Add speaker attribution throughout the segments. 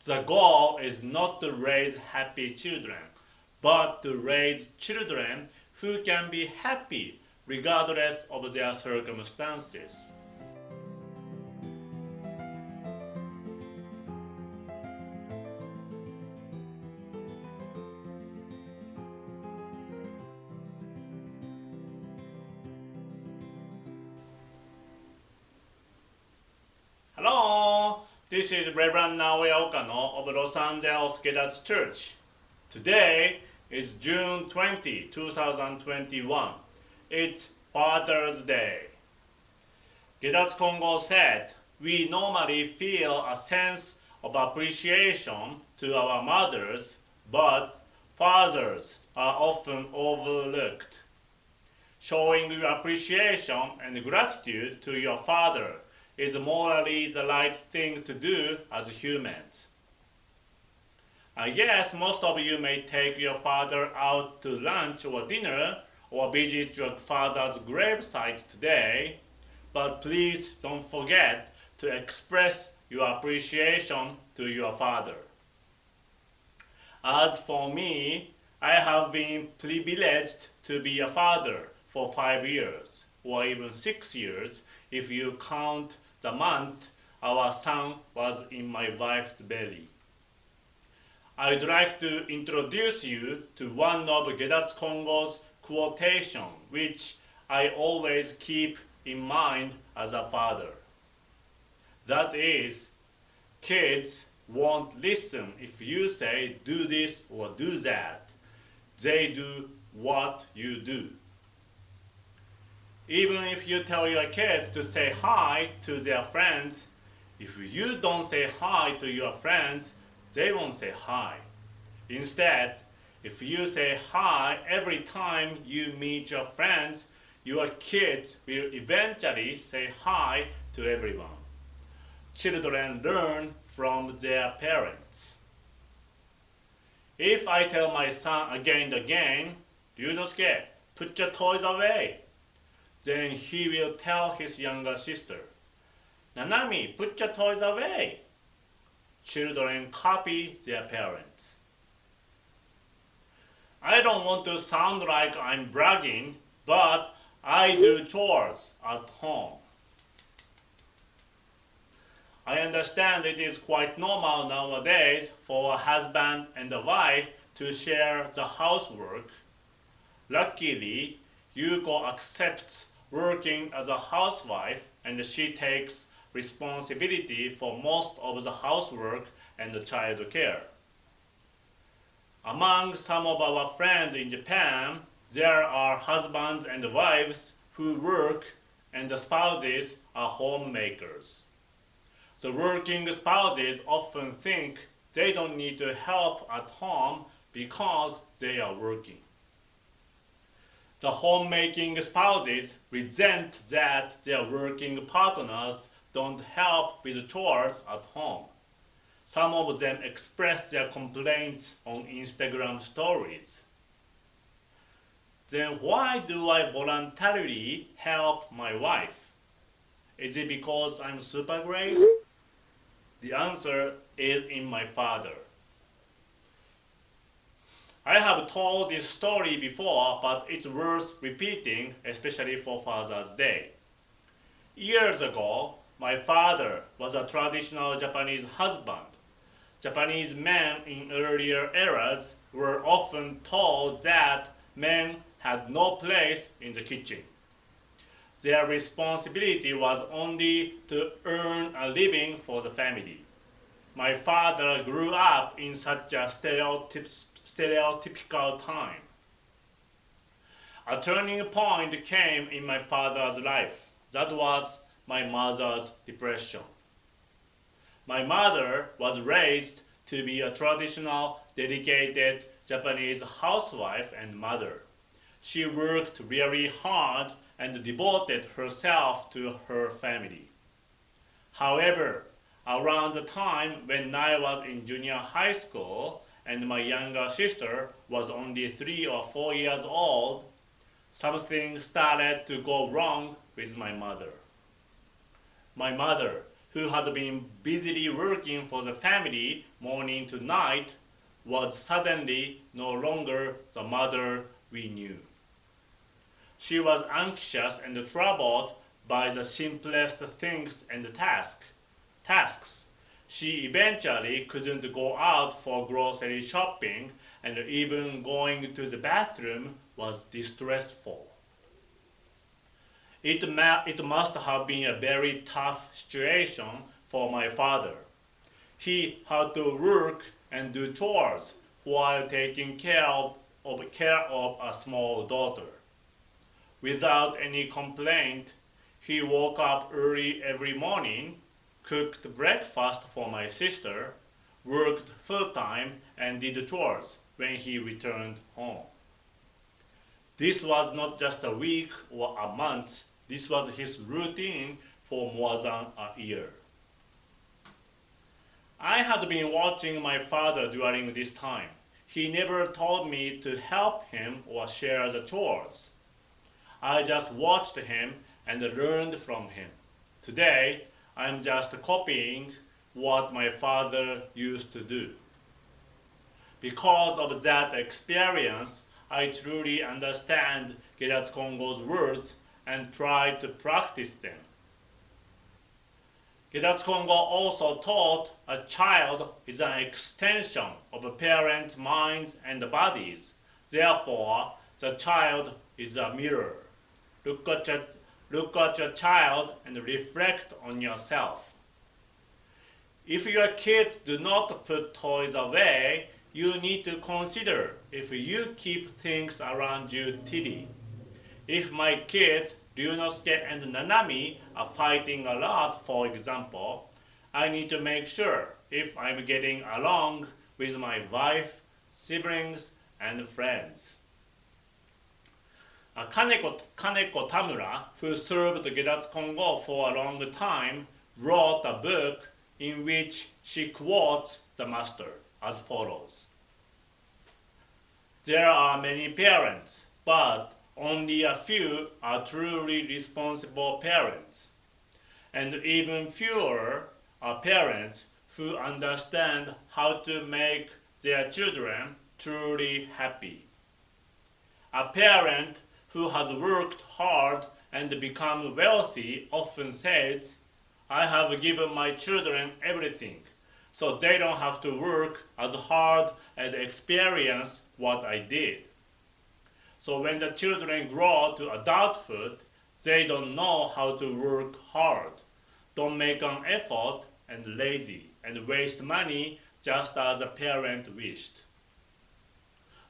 Speaker 1: The goal is not to raise happy children, but to raise children who can be happy regardless of their circumstances. Hello, this is Reverend Naoya of Los Angeles Gedatsu Church. Today is June 20, 2021. It's Father's Day. Gedatsu Kongo said, we normally feel a sense of appreciation to our mothers, but fathers are often overlooked. Showing your appreciation and gratitude to your father is morally the right thing to do as humans. I guess most of you may take your father out to lunch or dinner or visit your father's gravesite today, but please don't forget to express your appreciation to your father. As for me, I have been privileged to be a father for 5 years, or even 6 years if you count the month our son was in my wife's belly. I'd like to introduce you to one of Gedatsu Kongo's quotation, which I always keep in mind as a father. That is, kids won't listen if you say do this or do that. They do what you do. Even if you tell your kids to say hi to their friends, if you don't say hi to your friends, they won't say hi. Instead, if you say hi every time you meet your friends, your kids will eventually say hi to everyone. Children learn from their parents. If I tell my son again and again, Ryunosuke, put your toys away, then he will tell his younger sister, Nanami, put your toys away. Children copy their parents. I don't want to sound like I'm bragging, but I do chores at home. I understand it is quite normal nowadays for a husband and a wife to share the housework. Luckily, Yuko accepts working as a housewife and she takes responsibility for most of the housework and the child care. Among some of our friends in Japan, there are husbands and wives who work and the spouses are homemakers. The working spouses often think they don't need to help at home because they are working. The homemaking spouses resent that their working partners don't help with chores at home. Some of them express their complaints on Instagram stories. Then why do I voluntarily help my wife? Is it because I'm super great? The answer is in my father. I have told this story before, but it's worth repeating, especially for Father's Day. Years ago, my father was a traditional Japanese husband. Japanese men in earlier eras were often told that men had no place in the kitchen. Their responsibility was only to earn a living for the family. My father grew up in such a stereotypical time. A turning point came in my father's life. That was my mother's depression. My mother was raised to be a traditional, dedicated Japanese housewife and mother. She worked really hard and devoted herself to her family. However, around the time when I was in junior high school and my younger sister was only 3 or 4 years old, something started to go wrong with my mother. My mother who had been busily working for the family morning to night, was suddenly no longer the mother we knew. She was anxious and troubled by the simplest things and tasks. She eventually couldn't go out for grocery shopping, and even going to the bathroom was distressful. It must have been a very tough situation for my father. He had to work and do chores while taking care of a small daughter. Without any complaint, he woke up early every morning, cooked breakfast for my sister, worked full-time, and did chores when he returned home. This was not just a week or a month, this was his routine for more than a year. I had been watching my father during this time. He never told me to help him or share the chores. I just watched him and learned from him. Today, I'm just copying what my father used to do. Because of that experience, I truly understand Gedatsu Kongo's words and try to practice them. Gedatsu Kongo also taught a child is an extension of a parent's minds and bodies. Therefore, the child is a mirror. Look at your child and reflect on yourself. If your kids do not put toys away, you need to consider if you keep things around you tiddy. If my kids, Ryunosuke and Nanami, are fighting a lot, for example, I need to make sure if I'm getting along with my wife, siblings, and friends. Kaneko Tamura, who served Gedatsu Kongo for a long time, wrote a book in which she quotes the master as follows. There are many parents, but only a few are truly responsible parents, and even fewer are parents who understand how to make their children truly happy. A parent who has worked hard and become wealthy often says, I have given my children everything, so they don't have to work as hard and experience what I did. So when the children grow to adulthood, they don't know how to work hard, don't make an effort, and lazy, and waste money just as a parent wished.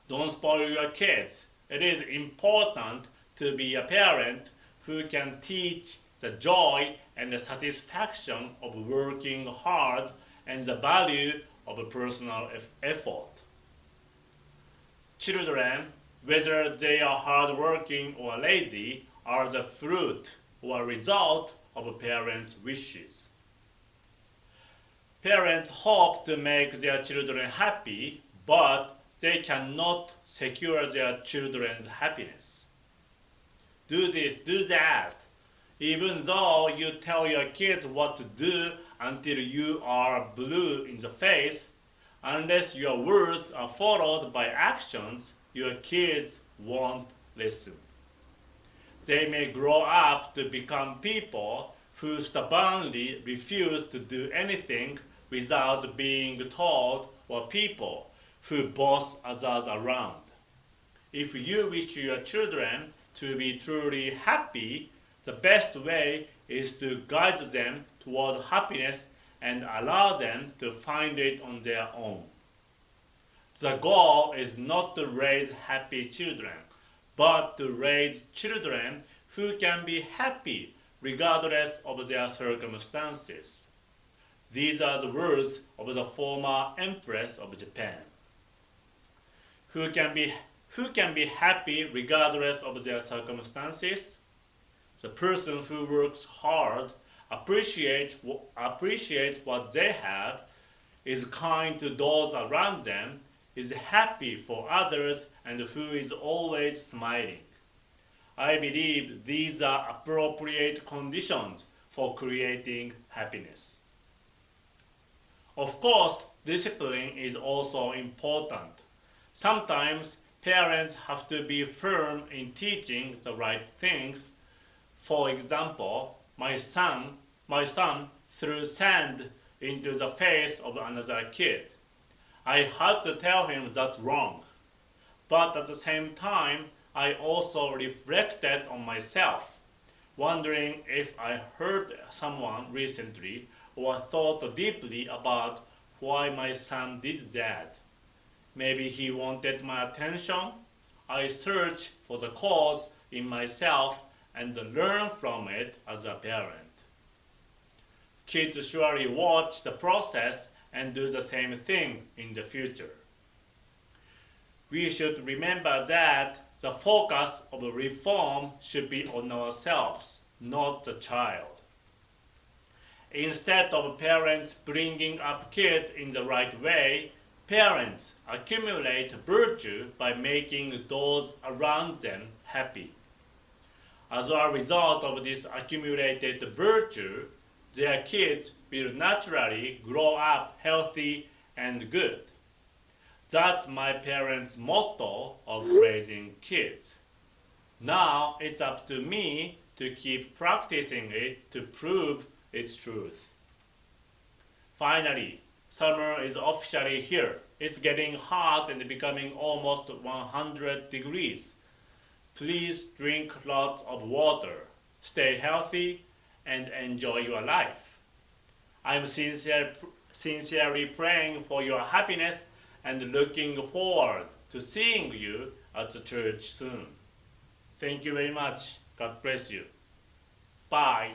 Speaker 1: Don't spoil your kids. It is important to be a parent who can teach the joy and the satisfaction of working hard and the value of personal effort. Children, whether they are hardworking or lazy, are the fruit or result of parents' wishes. Parents hope to make their children happy, but they cannot secure their children's happiness. Do this, do that. Even though you tell your kids what to do until you are blue in the face, unless your words are followed by actions, your kids won't listen. They may grow up to become people who stubbornly refuse to do anything without being told, or people who boss others around. If you wish your children to be truly happy, the best way is to guide them toward happiness and allow them to find it on their own. The goal is not to raise happy children, but to raise children who can be happy regardless of their circumstances. These are the words of the former Empress of Japan. Who can be happy regardless of their circumstances? The person who works hard, appreciates what they have, is kind to those around them, is happy for others, and who is always smiling. I believe these are appropriate conditions for creating happiness. Of course, discipline is also important. Sometimes parents have to be firm in teaching the right things. For example, my son threw sand into the face of another kid. I had to tell him that's wrong. But at the same time, I also reflected on myself, wondering if I hurt someone recently or thought deeply about why my son did that. Maybe he wanted my attention. I searched for the cause in myself and learn from it as a parent. Kids surely watch the process and do the same thing in the future. We should remember that the focus of reform should be on ourselves, not the child. Instead of parents bringing up kids in the right way, parents accumulate virtue by making those around them happy. As a result of this accumulated virtue, their kids will naturally grow up healthy and good. That's my parents' motto of raising kids. Now it's up to me to keep practicing it to prove its truth. Finally, summer is officially here. It's getting hot and becoming almost 100 degrees. Please drink lots of water, stay healthy, and enjoy your life. I'm sincerely praying for your happiness and looking forward to seeing you at the church soon. Thank you very much. God bless you. Bye.